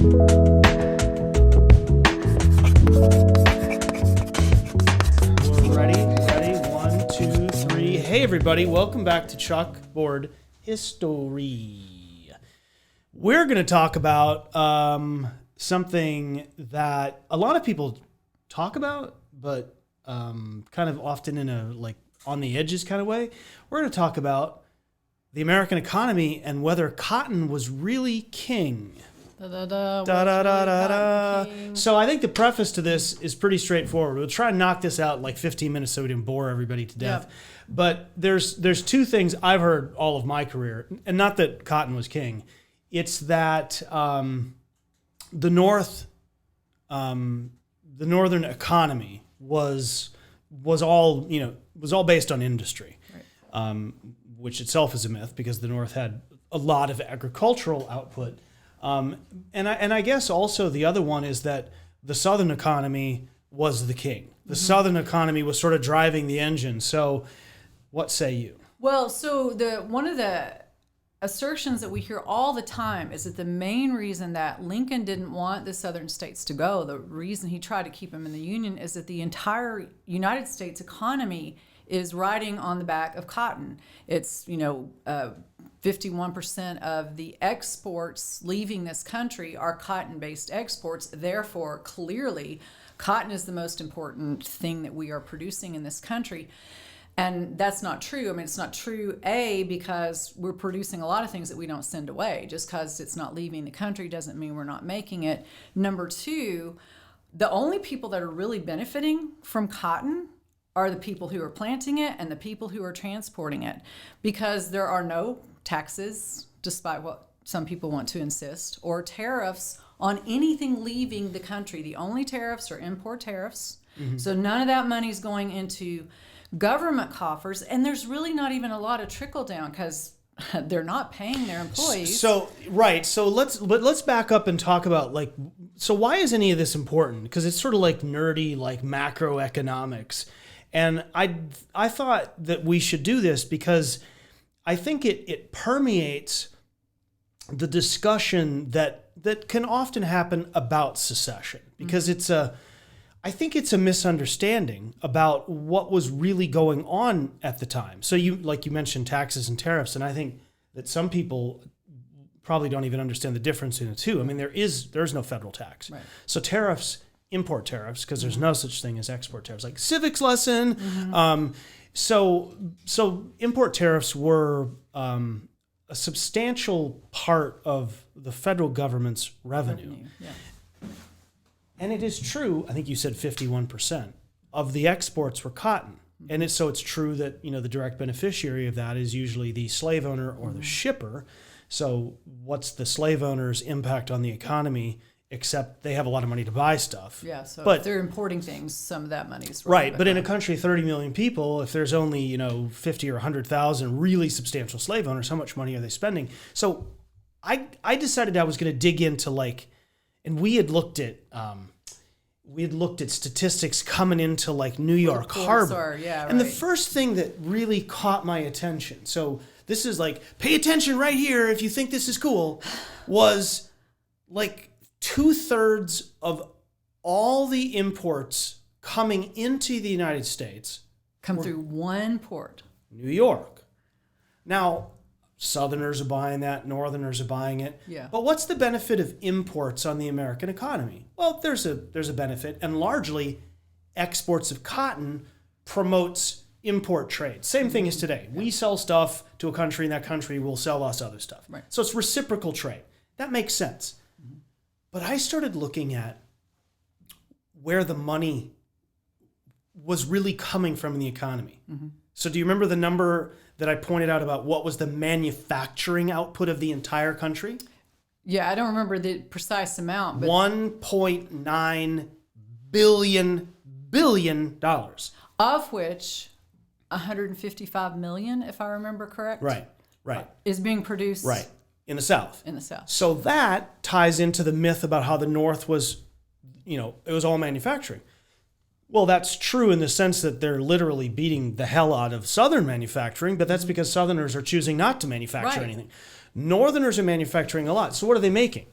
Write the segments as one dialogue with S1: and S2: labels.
S1: Hey everybody, welcome back to Chalkboard History. We're going to talk about something that a lot of people talk about, but kind of often in a like on the edges kind of way. We're going to talk about the American economy and whether cotton was really king. So I think the preface to this is pretty straightforward. We'll try and knock this out in like 15 minutes so we didn't bore everybody to death. Yep. But there's two things I've heard all of my career, and not that cotton was king. It's that the northern economy was all based on industry, right. Which itself is a myth because the North had a lot of agricultural output. And I guess also the other one is that the Southern economy was the king. The Southern economy was sort of driving the engine. So what say you?
S2: Well, so one of the assertions that we hear all the time is that the main reason that Lincoln didn't want the Southern states to go, the reason he tried to keep them in the Union, is that the entire United States economy is riding on the back of cotton. It's, 51% of the exports leaving this country are cotton-based exports. Therefore, clearly, cotton is the most important thing that we are producing in this country. And that's not true. I mean, it's not true, A, because we're producing a lot of things that we don't send away. Just because it's not leaving the country doesn't mean we're not making it. Number two, the only people that are really benefiting from cotton are the people who are planting it and the people who are transporting it, because there are no taxes, despite what some people want to insist, or tariffs on anything leaving the country. The only tariffs are import tariffs. Mm-hmm. So none of that money is going into government coffers, and there's really not even a lot of trickle down because they're not paying their employees.
S1: So let's back up and talk about so why is any of this important? Because it's sort of like nerdy, like macroeconomics. And I thought that we should do this because I think it permeates the discussion that can often happen about secession, because I think it's a misunderstanding about what was really going on at the time. So you mentioned taxes and tariffs, and I think that some people probably don't even understand the difference in the two. I mean, there's no federal tax. Right. So tariffs, import tariffs, because there's no such thing as export tariffs, like civics lesson. Mm-hmm. So import tariffs were a substantial part of the federal government's revenue. Yeah. And it is true, I think you said 51% of the exports were cotton. And it's true that, the direct beneficiary of that is usually the slave owner or the shipper. So what's the slave owner's impact on the economy, except they have a lot of money to buy stuff?
S2: Yeah, so if they're importing things, some of that money's
S1: right. But in a country of 30 million people, if there's only, 50 or 100,000 really substantial slave owners, how much money are they spending? So I decided I was going to dig into and we had looked at statistics coming into New York Harbor. And the first thing that really caught my attention, so this is pay attention right here if you think this is cool, was 2/3 of all the imports coming into the United States
S2: come through one port,
S1: New York. Now, Southerners are buying that, Northerners are buying it.
S2: Yeah.
S1: But what's the benefit of imports on the American economy? Well, there's a benefit, and largely exports of cotton promotes import trade. Same thing as today. Yeah. We sell stuff to a country, and that country will sell us other stuff.
S2: Right.
S1: So it's reciprocal trade. That makes sense. Mm-hmm. But I started looking at where the money was really coming from in the economy. Mm-hmm. So do you remember the number that I pointed out about what was the manufacturing output of the entire country?
S2: Yeah, I don't remember the precise amount. But
S1: $1.9 billion.
S2: Of which 155 million, if I remember correct.
S1: Right.
S2: Is being produced.
S1: Right. In the South.
S2: So
S1: that ties into the myth about how the North was, it was all manufacturing. Well, that's true in the sense that they're literally beating the hell out of Southern manufacturing, but that's because Southerners are choosing not to manufacture anything. Northerners are manufacturing a lot. So what are they making?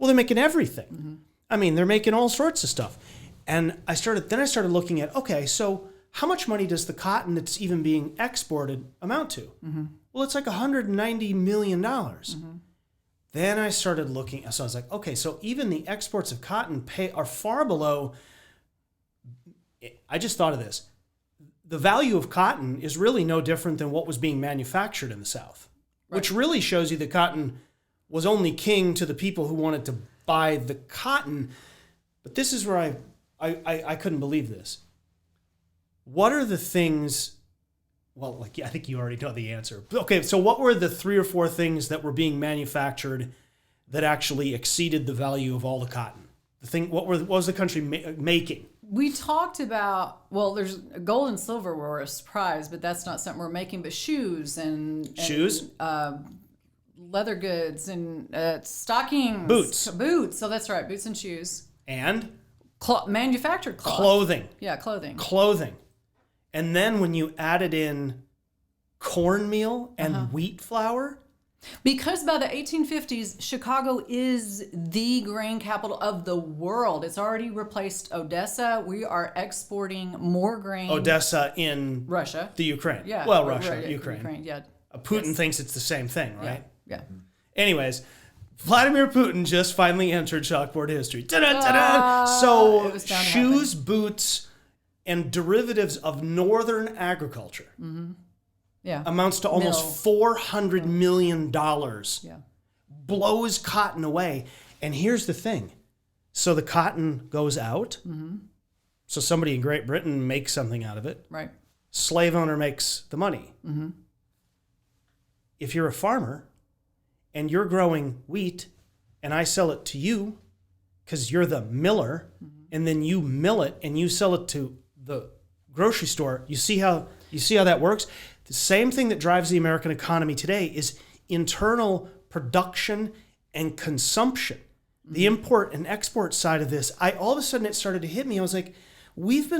S1: Well, they're making everything. I mean, they're making all sorts of stuff. And I started looking at, okay, so how much money does the cotton that's even being exported amount to? Well, it's like $190 million. Then I started looking, so I was like, okay, so even the exports of cotton are far below. I just thought of this. The value of cotton is really no different than what was being manufactured in the South, which really shows you that cotton was only king to the people who wanted to buy the cotton. But this is where I couldn't believe this. What are the things? Well, like I think you already know the answer. Okay, so what were the 3 or 4 things that were being manufactured that actually exceeded the value of all the cotton? What was the country making?
S2: We talked about, well, there's gold and silver were a surprise, but that's not something we're making. But shoes and leather goods and stockings, boots. So that's right, boots and shoes
S1: and
S2: manufactured cloth.
S1: Clothing.
S2: Yeah, clothing.
S1: And then when you added in cornmeal and wheat flour.
S2: Because by the 1850s, Chicago is the grain capital of the world. It's already replaced Odessa. We are exporting more grain.
S1: Odessa in
S2: Russia.
S1: The Ukraine.
S2: Yeah.
S1: Well, Russia, Ukraine.
S2: Yeah.
S1: Putin thinks it's the same thing, right?
S2: Yeah.
S1: Anyways, Vladimir Putin just finally entered Chalkboard history. So shoes, boots, and derivatives of northern agriculture amounts to almost $400 million. Blows cotton away. And here's the thing. So the cotton goes out. So somebody in Great Britain makes something out of it.
S2: Right.
S1: Slave owner makes the money. If you're a farmer and you're growing wheat and I sell it to you because you're the miller, and then you mill it and you sell it to the grocery store, you see how that works? The same thing that drives the American economy today is internal production and consumption. The import and export side of this, all of a sudden it started to hit me. I was like, we've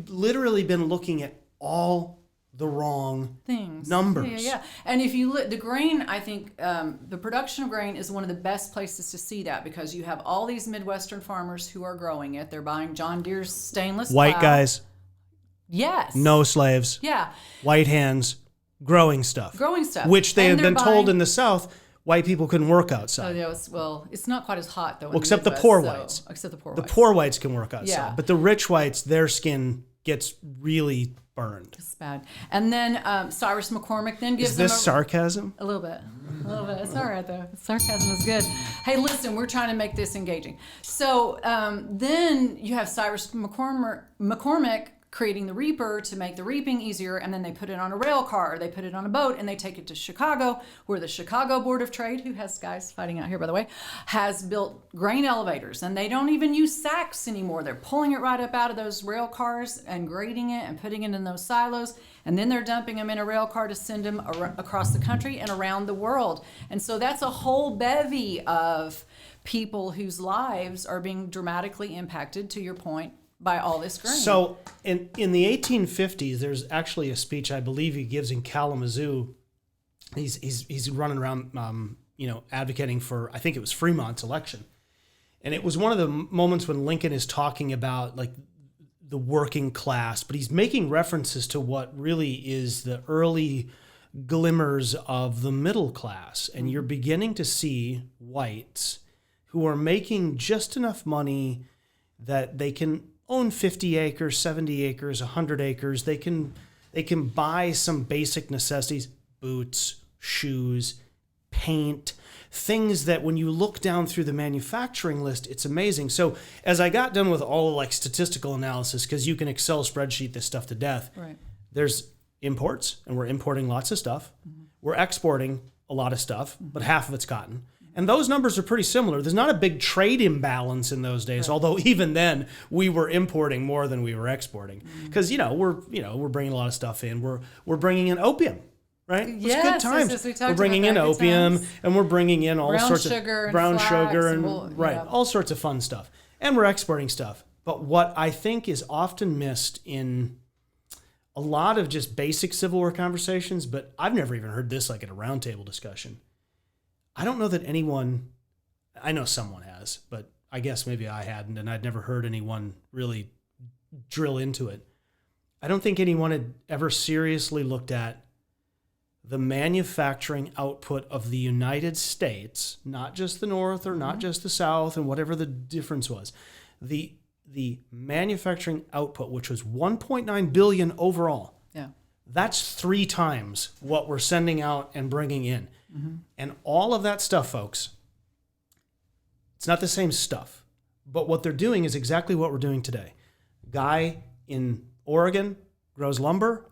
S1: literally been looking at all the wrong
S2: things,
S1: numbers.
S2: Yeah. And if you look, the grain, I think the production of grain is one of the best places to see that, because you have all these Midwestern farmers who are growing it. They're buying John Deere's stainless
S1: white
S2: plow.
S1: Guys.
S2: Yes.
S1: No slaves.
S2: Yeah.
S1: White hands. Growing stuff. Which they had been told in the South, white people couldn't work outside.
S2: Oh, yeah, it's not quite as hot though.
S1: Except the poor whites.
S2: Except the poor
S1: whites.
S2: The
S1: poor whites can work outside.
S2: Yeah.
S1: But the rich whites, their skin gets really burned.
S2: It's bad. And then Cyrus McCormick then gives them
S1: sarcasm?
S2: A little bit. It's all right though. Sarcasm is good. Hey, listen, we're trying to make this engaging. So then you have Cyrus McCormick creating the reaper to make the reaping easier, and then they put it on a rail car, they put it on a boat, and they take it to Chicago, where the Chicago Board of Trade, who has guys fighting out here by the way, has built grain elevators, and they don't even use sacks anymore. They're pulling it right up out of those rail cars and grading it and putting it in those silos, and then they're dumping them in a rail car to send them across the country and around the world. And so that's a whole bevy of people whose lives are being dramatically impacted, to your point, by all this grain.
S1: So in the 1850s, there's actually a speech I believe he gives in Kalamazoo. He's running around, advocating for, I think it was Fremont's election, and it was one of the moments when Lincoln is talking about like the working class, but he's making references to what really is the early glimmers of the middle class, and you're beginning to see whites who are making just enough money that they can own 50 acres, 70 acres, 100 acres. They can buy some basic necessities, boots, shoes, paint, things that when you look down through the manufacturing list, it's amazing. So as I got done with all like statistical analysis, because you can Excel spreadsheet this stuff to death,
S2: right.
S1: There's imports, and we're importing lots of stuff. We're exporting a lot of stuff, but half of it's cotton. And those numbers are pretty similar. There's not a big trade imbalance in those days, although even then we were importing more than we were exporting, because we're bringing a lot of stuff in. We're bringing in opium, right? It's good times. We're bringing in opium, and we're bringing in all sorts of brown sugar and all sorts of fun stuff, and we're exporting stuff. But what I think is often missed in a lot of just basic Civil War conversations, but I've never even heard this like at a roundtable discussion. I don't know that anyone I know someone has, but I guess maybe I hadn't, and I'd never heard anyone really drill into it. I don't think anyone had ever seriously looked at the manufacturing output of the United States, not just the North or not just the South and whatever the difference was. The manufacturing output, which was 1.9 billion overall.
S2: Yeah.
S1: That's 3 times what we're sending out and bringing in. And all of that stuff, folks, it's not the same stuff. But what they're doing is exactly what we're doing today. Guy in Oregon grows lumber.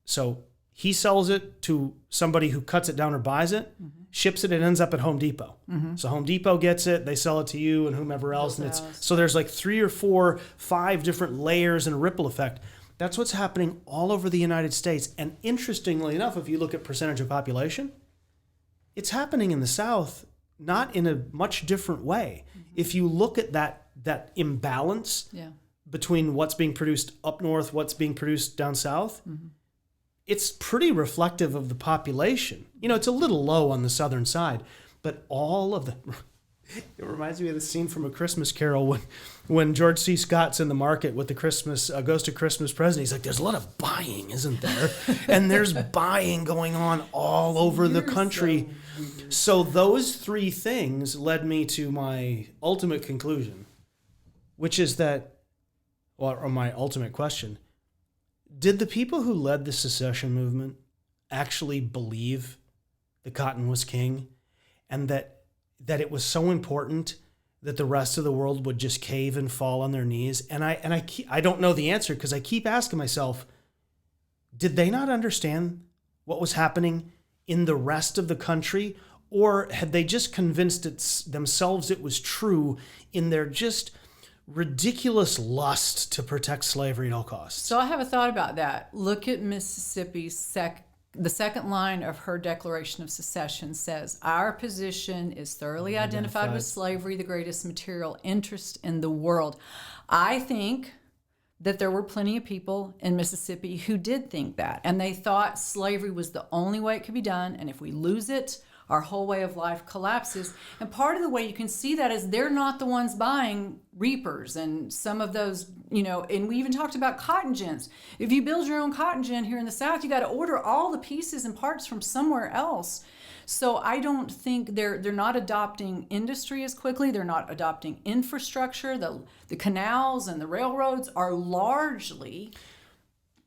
S1: So he sells it to somebody who cuts it down or buys it, ships it, ends up at Home Depot. So Home Depot gets it, they sell it to you and whomever else. And so there's like 3 or 4, 5 different layers and a ripple effect. That's what's happening all over the United States. And interestingly enough, if you look at percentage of population, it's happening in the South, not in a much different way. If you look at that imbalance between what's being produced up north, what's being produced down south, it's pretty reflective of the population. You know, it's a little low on the southern side, but all of the... It reminds me of the scene from A Christmas Carol when George C. Scott's in the market with the Christmas Ghost of Christmas Present. He's like, there's a lot of buying, isn't there? And there's buying going on all over the country. So those 3 things led me to my ultimate conclusion, which is that, or my ultimate question, did the people who led the secession movement actually believe the cotton was king and that it was so important that the rest of the world would just cave and fall on their knees? And I don't know the answer because I keep asking myself, did they not understand what was happening in the rest of the country? Or had they just convinced themselves it was true in their just ridiculous lust to protect slavery at all costs?
S2: So I have a thought about that. Look at Mississippi's the second line of her Declaration of Secession says, our position is thoroughly identified with slavery, the greatest material interest in the world. I think that there were plenty of people in Mississippi who did think that, and they thought slavery was the only way it could be done, and if we lose it, our whole way of life collapses. And part of the way you can see that is they're not the ones buying reapers and some of those, and we even talked about cotton gins. If you build your own cotton gin here in the South, you got to order all the pieces and parts from somewhere else. So I don't think they're not adopting industry as quickly. They're not adopting infrastructure. The canals and the railroads are largely.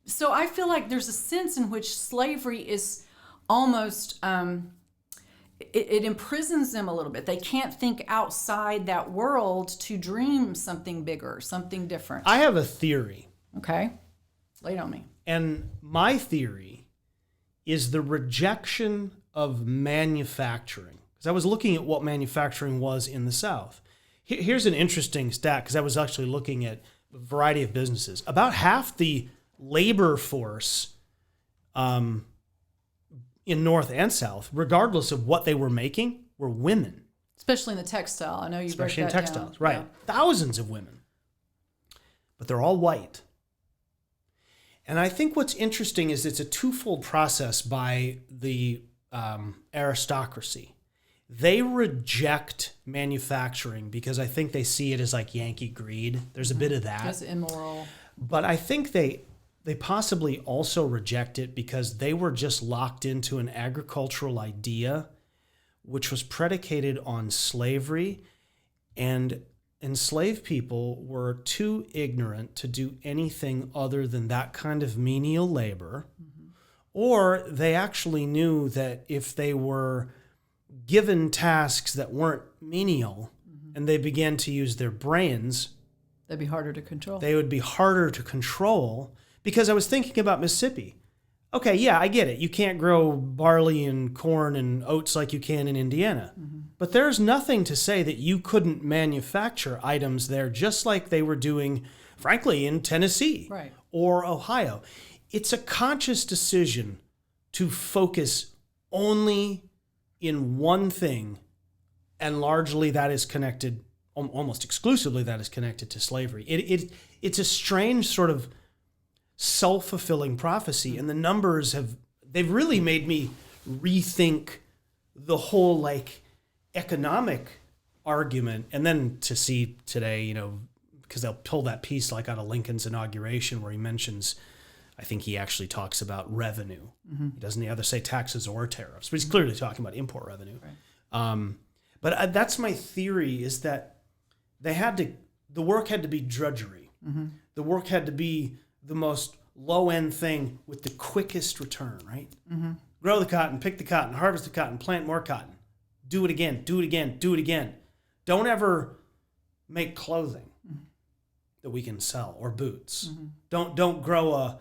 S2: So I feel like there's a sense in which slavery is almost, it imprisons them a little bit. They can't think outside that world to dream something bigger, something different.
S1: I have a theory.
S2: Okay. Lay it on me.
S1: And my theory is the rejection of manufacturing. Because I was looking at what manufacturing was in the South. Here's an interesting stat, because I was actually looking at a variety of businesses. About half the labor force in North and South, regardless of what they were making, were women.
S2: Especially in the textile. I know you broke that down.
S1: Especially in textiles, right. Yeah. Thousands of women. But they're all white. And I think what's interesting is it's a twofold process by the aristocracy. They reject manufacturing because I think they see it as like Yankee greed. There's a bit of that.
S2: It's immoral.
S1: But I think they possibly also reject it because they were just locked into an agricultural idea which was predicated on slavery, and enslaved people were too ignorant to do anything other than that kind of menial labor, or they actually knew that if they were given tasks that weren't menial and they began to use their brains,
S2: they'd be harder to control.
S1: They would be harder to control. Because I was thinking about Mississippi. Okay, yeah, I get it. You can't grow barley and corn and oats like you can in Indiana. But there's nothing to say that you couldn't manufacture items there just like they were doing, frankly, in Tennessee or Ohio. It's a conscious decision to focus only in one thing, and largely that is connected, almost exclusively that is connected to slavery. It's a strange sort of self-fulfilling prophecy, and the numbers they've really made me rethink the whole economic argument, and then to see today, because they'll pull that piece like out of Lincoln's inauguration where he mentions, I think he actually talks about revenue. He doesn't either say taxes or tariffs, but he's clearly talking about import revenue. Right. But that's my theory, is that the work had to be drudgery. The work had to be the most low-end thing with the quickest return, right? Grow the cotton, pick the cotton, harvest the cotton, plant more cotton. Do it again, do it again, do it again. Don't ever make clothing that we can sell, or boots. Don't grow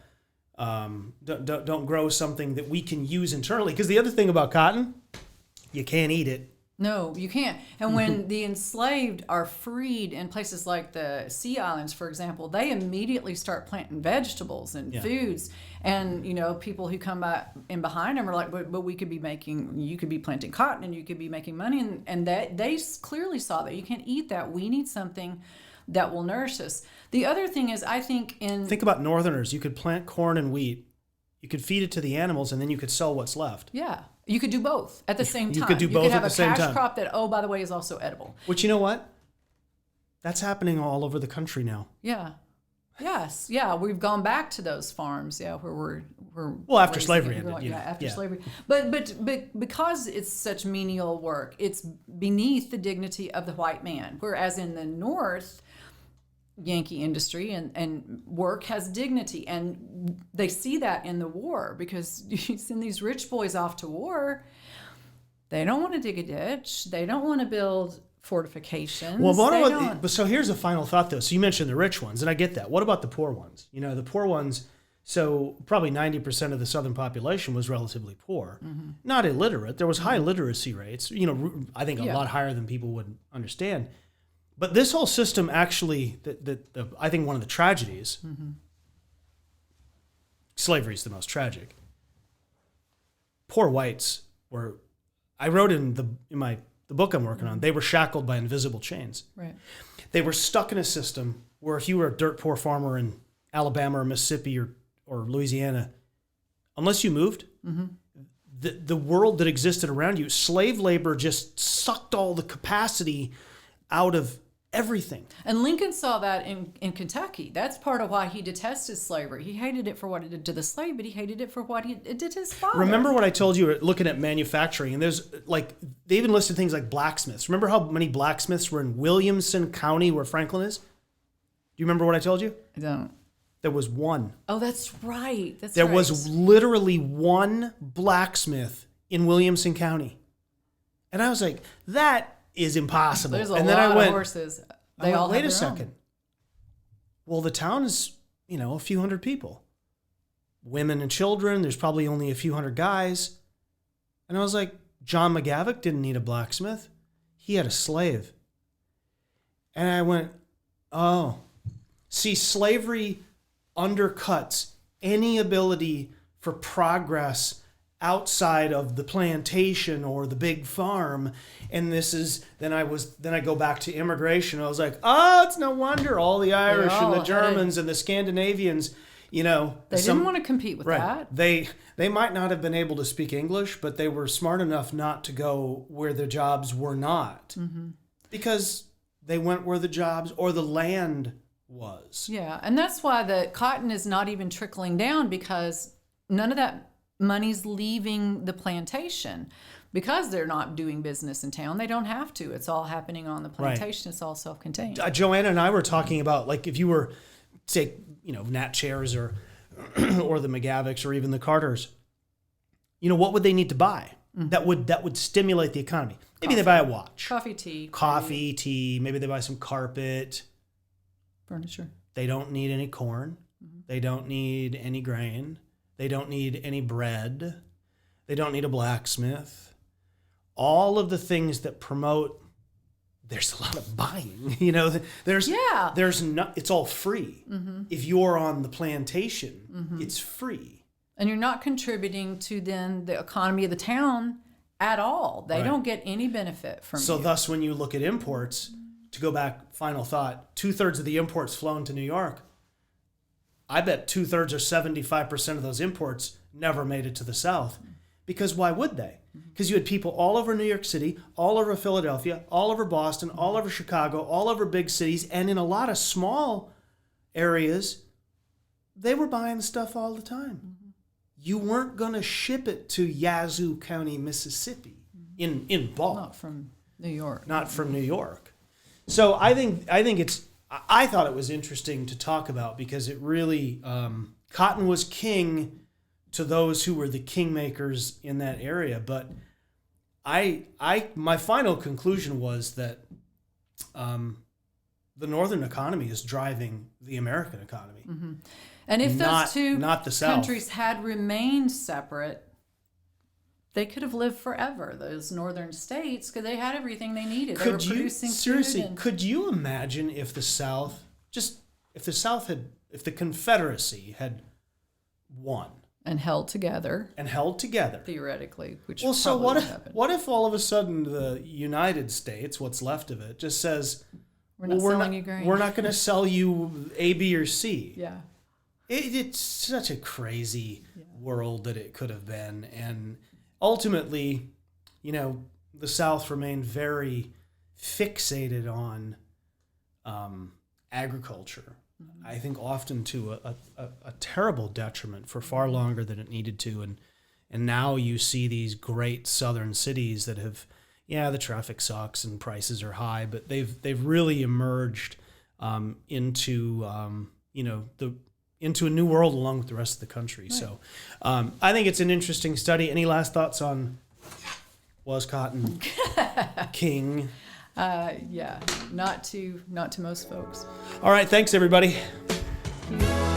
S1: don't grow something that we can use internally. Because the other thing about cotton, you can't eat it.
S2: No, you can't. And when the enslaved are freed in places like the Sea Islands, for example, they immediately start planting vegetables and foods. And, people who come by in behind them are like, but you could be planting cotton and you could be making money. And that they clearly saw that. You can't eat that. We need something that will nourish us. The other thing is, I think Think about Northerners. You could plant corn and wheat. You could feed it to the animals, and then you could sell what's left. Yeah. You could do both at the same time.
S1: You could do both at the same time.
S2: You could have a cash crop that, by the way, is also edible.
S1: Which, you know what? That's happening all over the country now.
S2: Yeah. Yes. Yeah. We've gone back to those farms. Yeah. Where we're
S1: well, after slavery ended.
S2: After slavery. But because it's such menial work, it's beneath the dignity of the white man. Whereas in the North, Yankee industry and work has dignity, and they see that in the war, because you send these rich boys off to war, they don't want to dig a ditch, they don't want to build fortifications.
S1: Well, so here's a final thought though. So you mentioned the rich ones, and I get that. What about the poor ones? The poor ones, so probably 90% of the Southern population was relatively poor, not illiterate. There was high literacy rates, I think a lot higher than people would understand. But this whole system actually, I think one of the tragedies, slavery is the most tragic. Poor whites were, I wrote in the book I'm working on, they were shackled by invisible chains. Right. They were stuck in a system where if you were a dirt poor farmer in Alabama or Mississippi or Louisiana, unless you moved, the world that existed around you, slave labor just sucked all the capacity out of everything. And
S2: Lincoln saw that in Kentucky. That's part of why he detested slavery. He hated it for what it did to the slave, but he hated it for what it did to his father.
S1: Remember what I told you looking at manufacturing, and there's they even listed things like blacksmiths. Remember how many blacksmiths were in Williamson County where Franklin is? Do you remember what I told you?
S2: I don't.
S1: There was one.
S2: Oh, that's right.
S1: There was literally one blacksmith in Williamson County. And I was like, that is impossible.
S2: There's a lot of horses. They all
S1: wait a second. Well, the town is, a few hundred people. Women and children, there's probably only a few hundred guys. And I was like, John McGavick didn't need a blacksmith. He had a slave. And I went, oh. See, slavery undercuts any ability for progress outside of the plantation or the big farm. And then I go back to immigration. I was like, it's no wonder all the Irish and the Germans and the Scandinavians, they
S2: didn't want to compete with that.
S1: They might not have been able to speak English, but they were smart enough not to go where the jobs were not, because they went where the jobs or the land was.
S2: Yeah. And that's why the cotton is not even trickling down, because none of that money's leaving the plantation, because they're not doing business in town. They don't have to. It's all happening on the plantation. Right. It's all self-contained.
S1: Joanna and I were talking about, if you were, say, Nat Chairs or or the McGavicks or even the Carters, what would they need to buy that would stimulate the economy? Maybe they buy a watch.
S2: Coffee,
S1: tea. Maybe they buy some carpet.
S2: Furniture.
S1: They don't need any corn. They don't need any grain. They don't need any bread. They don't need a blacksmith. All of the things that promote, there's a lot of buying. There's not. It's all free. If you're on the plantation, it's free.
S2: And you're not contributing to then the economy of the town at all. They don't get any benefit from
S1: So thus, when you look at imports, to go back, final thought, 2/3 of the imports flown to New York. I bet 2/3 or 75% of those imports never made it to the South, Because why would they? Because you had people all over New York City, all over Philadelphia, all over Boston, all over Chicago, all over big cities, and in a lot of small areas, they were buying stuff all the time. You weren't going to ship it to Yazoo County, Mississippi in bulk.
S2: Not from New York.
S1: Not from New York. So I thought it was interesting to talk about because it really, cotton was king to those who were the kingmakers in that area. But my final conclusion was that the northern economy is driving the American economy.
S2: Mm-hmm. And if those two countries had remained separate, they could have lived forever. Those northern states, because they had everything they needed. They were producing food.
S1: Could you imagine if the Confederacy had won
S2: and held together,
S1: theoretically,
S2: which
S1: so what if all of a sudden the United States, what's left of it, just says
S2: we're not selling you grain.
S1: We're not going to sell you A, B, or C.
S2: Yeah.
S1: It's such a crazy world that it could have been. And ultimately, the South remained very fixated on agriculture. Mm-hmm. I think often to a terrible detriment for far longer than it needed to. And now you see these great southern cities that have, the traffic sucks and prices are high, but they've really emerged into a new world along with the rest of the country. Right. So I think it's an interesting study. Any last thoughts on was cotton king?
S2: Not to most folks.
S1: All right. Thanks, everybody.
S2: Thank you.